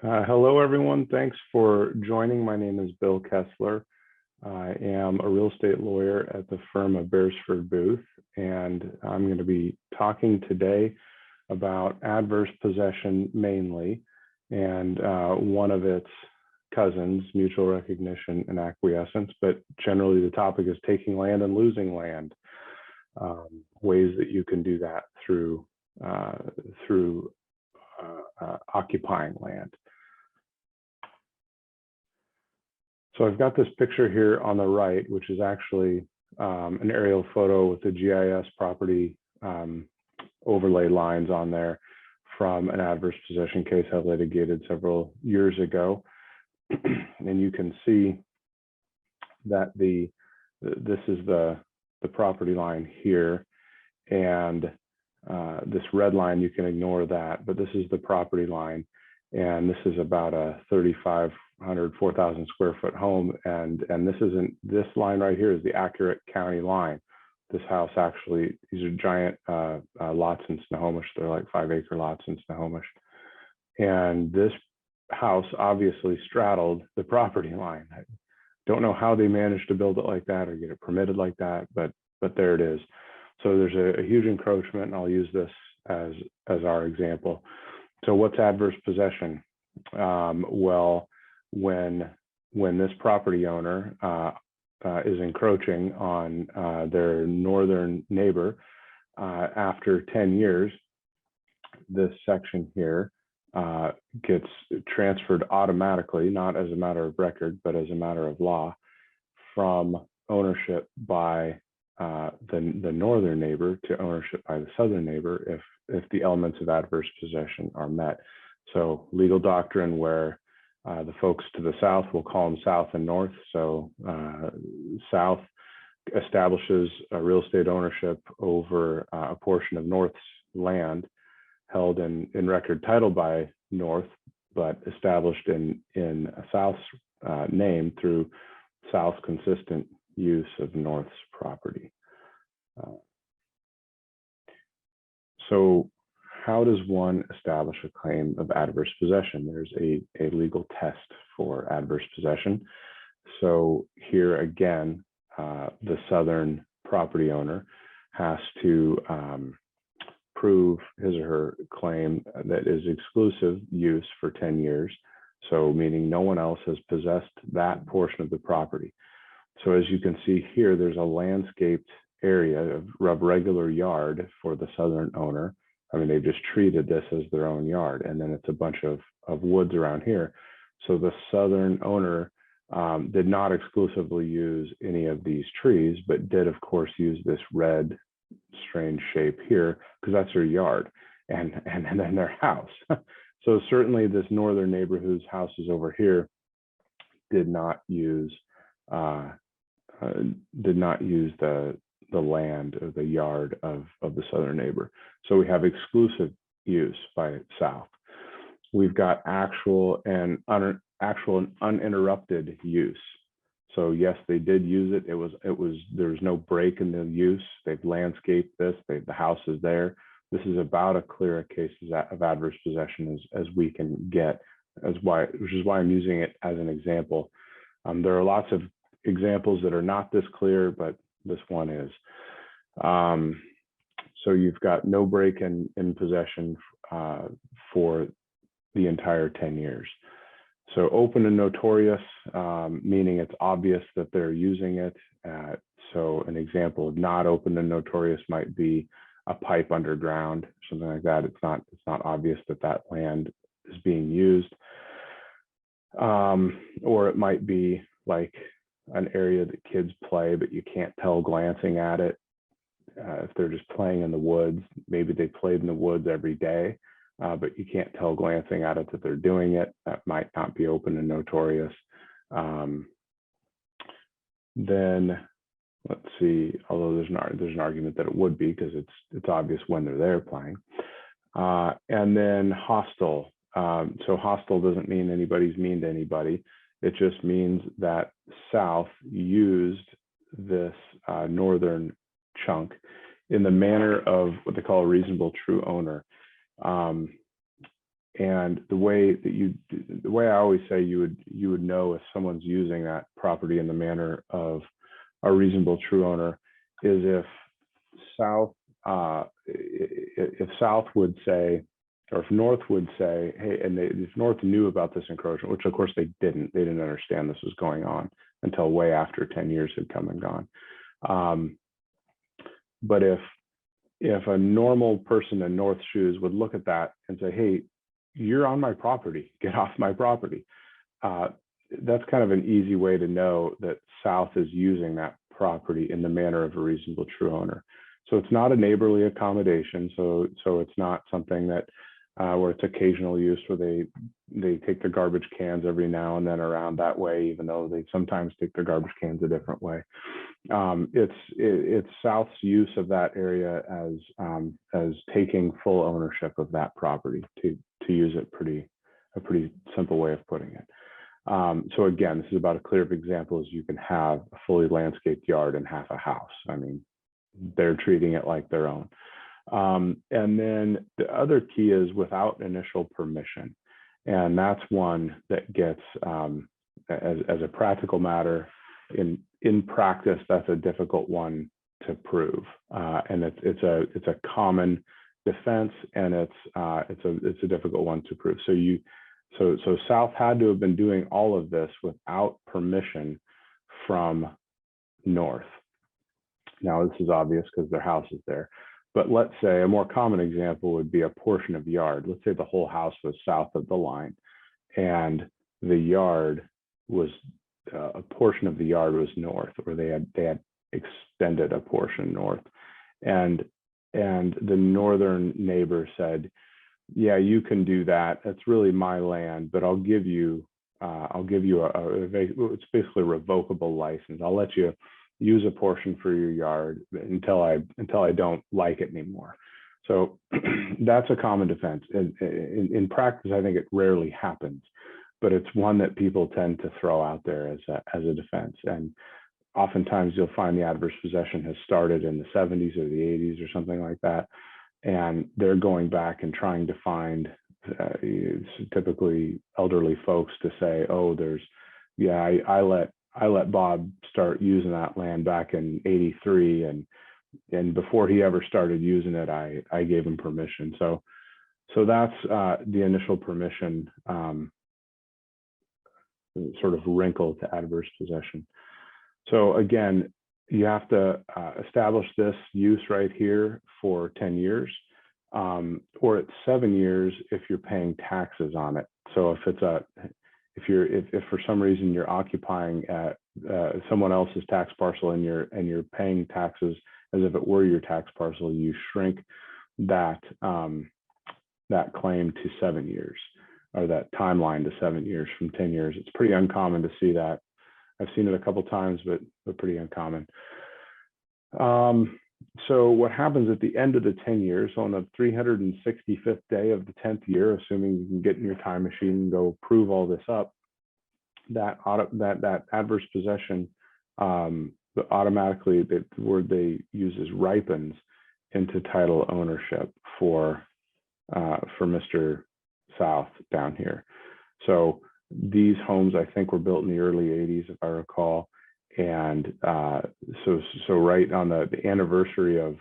Hello, everyone. Thanks for joining. My name is Bill Kessler. I am a real estate lawyer at the firm of Beresford Booth, and I'm going to be talking today about adverse possession mainly, and one of its cousins, mutual recognition and acquiescence, but generally the topic is taking land and losing land, ways that you can do that through occupying land. So I've got this picture here on the right, which is actually an aerial photo with the GIS property overlay lines on there from an adverse possession case I litigated several years ago. And you can see that this is the property line here, and this red line, you can ignore that, but this is the property line, and this is about a 4,000 square foot home, and this line right here is the accurate county line. This house actually, these are giant lots in Snohomish. They're like 5-acre lots in Snohomish, and this house obviously straddled the property line. I don't know how they managed to build it like that or get it permitted like that, but there it is. So there's a huge encroachment, and I'll use this as our example. So what's adverse possession? Well, when this property owner is encroaching on their northern neighbor, after 10 years, this section here gets transferred automatically, not as a matter of record, but as a matter of law, from ownership by the northern neighbor to ownership by the southern neighbor if the elements of adverse possession are met. So legal doctrine where the folks to the south, we'll call them south and north. So south establishes a real estate ownership over a portion of north's land held in record title by north, but established in a south's name through south's consistent use of north's property. So how does one establish a claim of adverse possession? There's a legal test for adverse possession. So here again, the southern property owner has to prove his or her claim that is exclusive use for 10 years. So meaning no one else has possessed that portion of the property. So as you can see here, there's a landscaped area of regular yard for the southern owner. I mean, they've just treated this as their own yard, and then it's a bunch of woods around here. So the southern owner did not exclusively use any of these trees, but did of course use this red strange shape here because that's their yard and then their house. So certainly this northern neighbor whose house is over here did not use the land or the yard of the southern neighbor. So we have exclusive use by south. We've got actual and uninterrupted use. So yes, they did use it. There was no break in the use. They've landscaped this. The house is there. This is about as clear a case of adverse possession as we can get, which is why I'm using it as an example. There are lots of examples that are not this clear, but this one is. So you've got no break in possession for the entire 10 years. So open and notorious, meaning it's obvious that they're using it. So an example of not open and notorious might be a pipe underground, something like that. It's not obvious that land is being used. Or it might be like an area that kids play, but you can't tell glancing at it. If they're just playing in the woods, maybe they played in the woods every day, but you can't tell glancing at it that they're doing it. That might not be open and notorious. Then let's see, although there's an argument that it would be because it's obvious when they're there playing. And then hostile. So hostile doesn't mean anybody's mean to anybody. It just means that South used this northern chunk in the manner of what they call a reasonable true owner. And the way I always say you would know if someone's using that property in the manner of a reasonable true owner is if South would say, or if North would say, hey, and if North knew about this encroachment, which of course they didn't understand this was going on until way after 10 years had come and gone. But if a normal person in North's shoes would look at that and say, hey, you're on my property, get off my property. That's kind of an easy way to know that South is using that property in the manner of a reasonable true owner. So it's not a neighborly accommodation. So it's not something that where it's occasional use where they take the garbage cans every now and then around that way, even though they sometimes take their garbage cans a different way. It's South's use of that area as taking full ownership of that property, to use it a pretty simple way of putting it. So again, this is about as clear of example as you can have a fully landscaped yard and half a house. I mean, they're treating it like their own. And then the other key is without initial permission. And that's one that gets, as a practical matter, in practice, that's a difficult one to prove. And it's a common defense, and it's a difficult one to prove. So South had to have been doing all of this without permission from North. Now, this is obvious because their house is there. But let's say a more common example would be a portion of yard. Let's say the whole house was south of the line, and the yard was a portion of the yard was north, or they had extended a portion north, and the northern neighbor said, yeah, you can do that. That's really my land, but I'll give you it's basically a revocable license. I'll let you use a portion for your yard until I don't like it anymore. So that's a common defense. In practice, I think it rarely happens, but it's one that people tend to throw out there as a defense. And oftentimes you'll find the adverse possession has started in the 70s or the 80s or something like that. And they're going back and trying to find typically elderly folks to say, oh, I let Bob start using that land back in '83, and before he ever started using it, I gave him permission. So that's the initial permission sort of wrinkle to adverse possession. So again, you have to establish this use right here for 10 years, or it's 7 years if you're paying taxes on it. So if for some reason you're occupying someone else's tax parcel and you're paying taxes as if it were your tax parcel, you shrink that claim to 7 years, or that timeline to 7 years from 10 years. It's pretty uncommon to see that. I've seen it a couple of times, but pretty uncommon. So what happens at the end of the 10 years, on the 365th day of the 10th year, assuming you can get in your time machine and go prove all this up, that adverse possession automatically, the word they use is ripens into title ownership for Mr. South down here. So these homes, I think, were built in the early 80s, if I recall. And so right on the anniversary of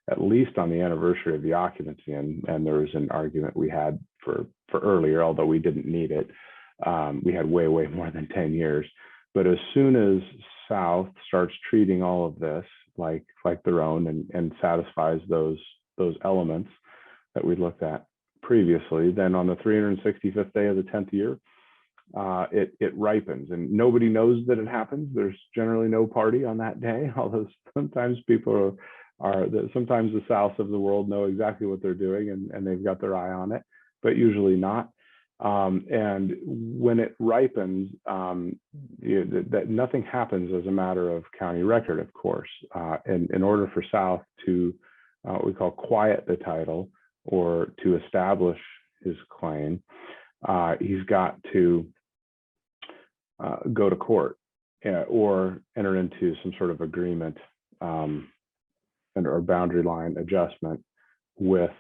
at least on the anniversary of the occupancy, and there was an argument we had for earlier, although we didn't need it. We had way more than 10 years. But as soon as South starts treating all of this like their own and satisfies those elements that we looked at previously, then on the 365th day of the 10th year, it ripens, and nobody knows that it happens. There's generally no party on that day, although sometimes people sometimes the Souths of the world know exactly what they're doing and they've got their eye on it, but usually not. And when it ripens, that nothing happens as a matter of county record, of course. And in order for South to what we call quiet the title, or to establish his claim, he's got to go to court or enter into some sort of agreement or boundary line adjustment with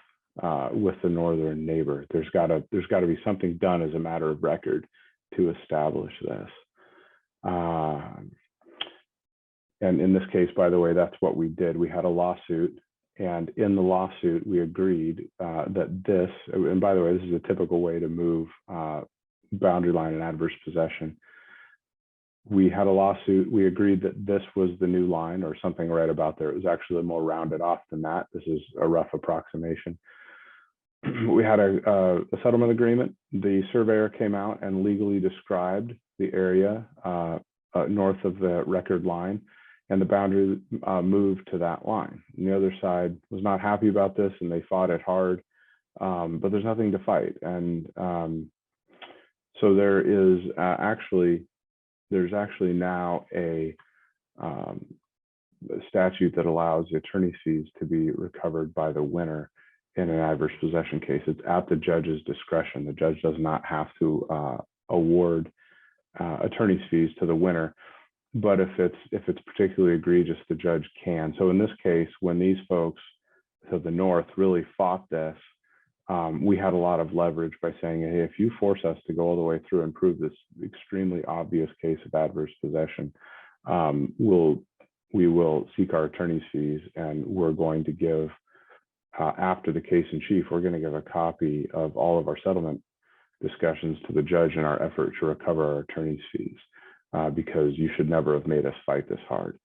with the northern neighbor. There's got to be something done as a matter of record to establish this. And in this case, by the way, that's what we did. We had a lawsuit, and in the lawsuit, we agreed that this, and by the way, this is a typical way to move boundary line and adverse possession. We had a lawsuit. We agreed that this was the new line or something right about there. It was actually more rounded off than that. This is a rough approximation. We had a settlement agreement. The surveyor came out and legally described the area north of the record line, and the boundary moved to that line. And the other side was not happy about this, and they fought it hard, but there's nothing to fight. And so there's actually now a statute that allows the attorney's fees to be recovered by the winner in an adverse possession case. It's at the judge's discretion. The judge does not have to award attorney's fees to the winner, but if it's particularly egregious, the judge can. So in this case, when these folks to the north really fought this, we had a lot of leverage by saying, hey, if you force us to go all the way through and prove this extremely obvious case of adverse possession, we will seek our attorney's fees, and we're going to give, after the case in chief, we're going to give a copy of all of our settlement discussions to the judge in our effort to recover our attorney's fees, because you should never have made us fight this hard.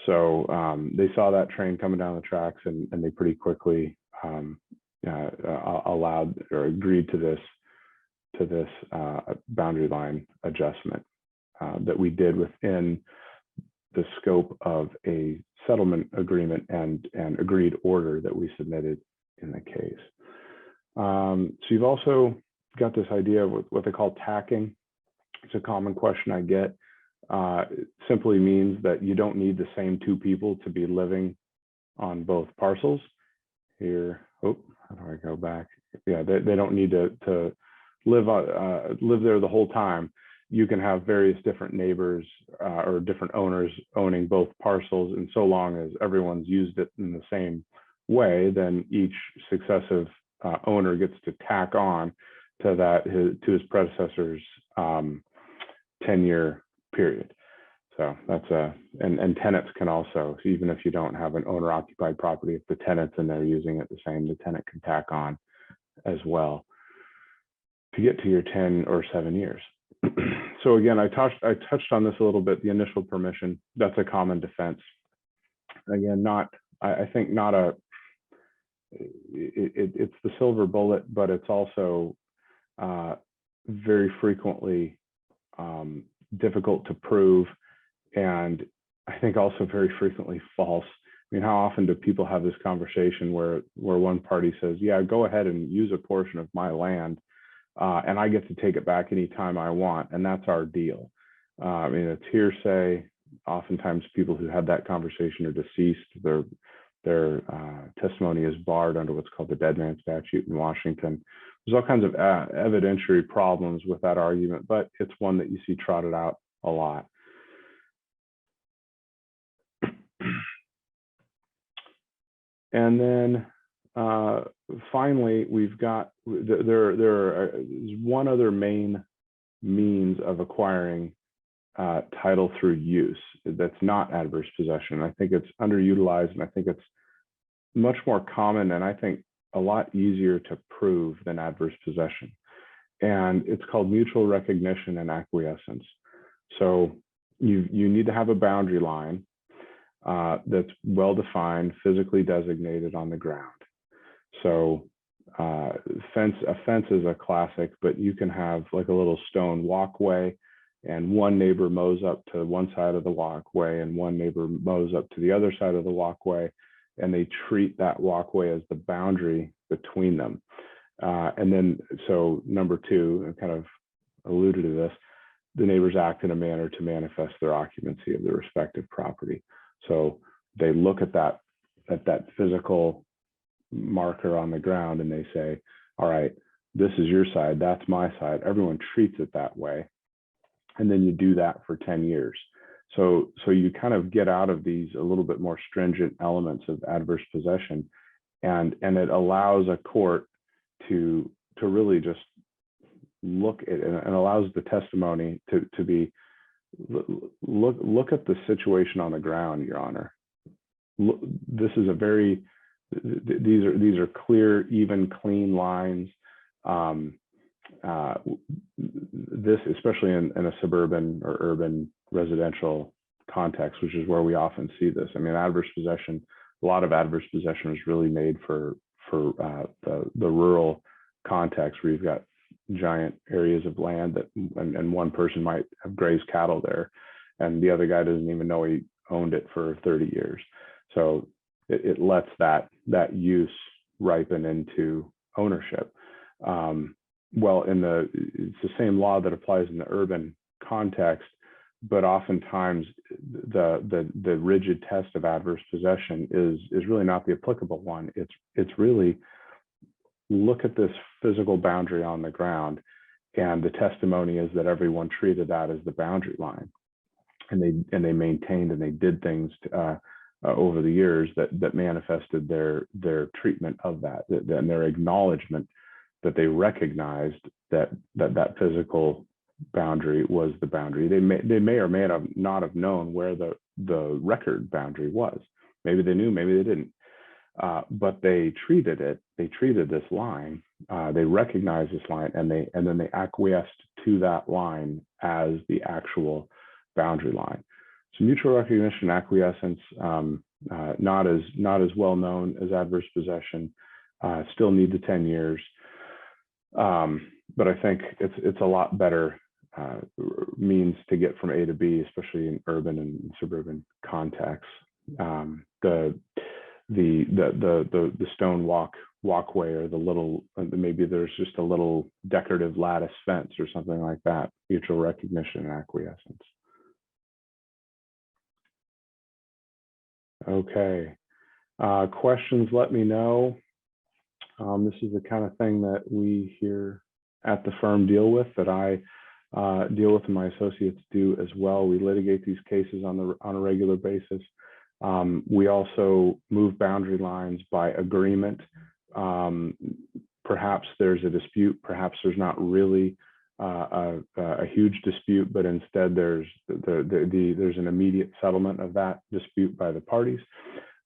So they saw that train coming down the tracks, and they pretty quickly allowed or agreed to this boundary line adjustment that we did within the scope of a settlement agreement and agreed order that we submitted in the case. So you've also got this idea of what they call tacking. It's a common question I get. It simply means that you don't need the same two people to be living on both parcels. Here, oh, how do I go back? Yeah, they don't need to live there the whole time. You can have various different neighbors or different owners owning both parcels, and so long as everyone's used it in the same way, then each successive owner gets to tack on to his predecessor's 10-year period. So that's and tenants can also, so even if you don't have an owner-occupied property, if the tenant's in there using it the same, the tenant can tack on as well to get to your 10 or 7 years. So again, I touched on this a little bit. The initial permission, that's a common defense. Again, I think not it's the silver bullet, but it's also very frequently difficult to prove, and I think also very frequently false. I mean, how often do people have this conversation where one party says, yeah, go ahead and use a portion of my land, and I get to take it back anytime I want, and that's our deal. I mean, it's hearsay. Oftentimes people who had that conversation are deceased. Their testimony is barred under what's called the dead man statute in Washington. There's all kinds of evidentiary problems with that argument, but it's one that you see trotted out a lot. And then finally, we've got, there is one other main means of acquiring title through use that's not adverse possession. I think it's underutilized, and I think it's much more common, and I think a lot easier to prove than adverse possession. And it's called mutual recognition and acquiescence. So you need to have a boundary line that's well-defined, physically designated on the ground. So a fence is a classic, but you can have like a little stone walkway, and one neighbor mows up to one side of the walkway and one neighbor mows up to the other side of the walkway, and they treat that walkway as the boundary between them. And then, so number two, I kind of alluded to this, the neighbors act in a manner to manifest their occupancy of their respective property. So they look at that physical marker on the ground, and they say, all right, this is your side, that's my side. Everyone treats it that way. And then you do that for 10 years. So you kind of get out of these a little bit more stringent elements of adverse possession, and it allows a court to really just look at it, and allows the testimony to be look at the situation on the ground, Your Honor. This is a very, these are clear, even, clean lines. This, especially in a suburban or urban residential context, which is where we often see this. I mean, adverse possession, a lot of adverse possession is really made for the rural context, where you've got giant areas of land that, and one person might have grazed cattle there, and the other guy doesn't even know he owned it for 30 years. So it lets that use ripen into ownership. Well, it's the same law that applies in the urban context, but oftentimes the rigid test of adverse possession is really not the applicable one. It's really, look at this physical boundary on the ground, and the testimony is that everyone treated that as the boundary line, and they maintained and they did things over the years that manifested their treatment of that, and their acknowledgement that they recognized that physical boundary was the boundary. They may or may not have known where the record boundary was. Maybe they knew, maybe they didn't. But they treated it. They treated this line. They recognized this line, and then they acquiesced to that line as the actual boundary line. So mutual recognition, acquiescence, not as well known as adverse possession. Still need the 10 years. But I think it's a lot better means to get from A to B, especially in urban and suburban contexts. The stone walkway, or the little, maybe there's just a little decorative lattice fence or something like that. Mutual recognition and acquiescence. Okay. Questions, let me know. This is the kind of thing that we here at the firm deal with, that I deal with and my associates do as well. We litigate these cases on a regular basis. We also move boundary lines by agreement. Perhaps there's a dispute, perhaps there's not really a huge dispute, but instead there's an immediate settlement of that dispute by the parties.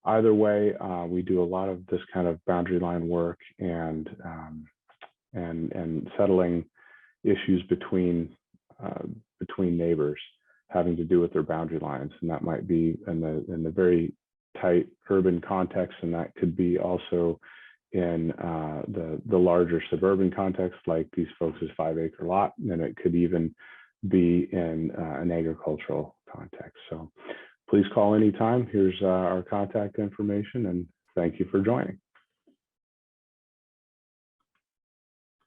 Either way, we do a lot of this kind of boundary line work and settling issues between neighbors having to do with their boundary lines, and that might be in the very tight urban context, and that could be also in the larger suburban context, like these folks' 5-acre lot, and it could even be in an agricultural context. So please call anytime. Here's our contact information, and thank you for joining.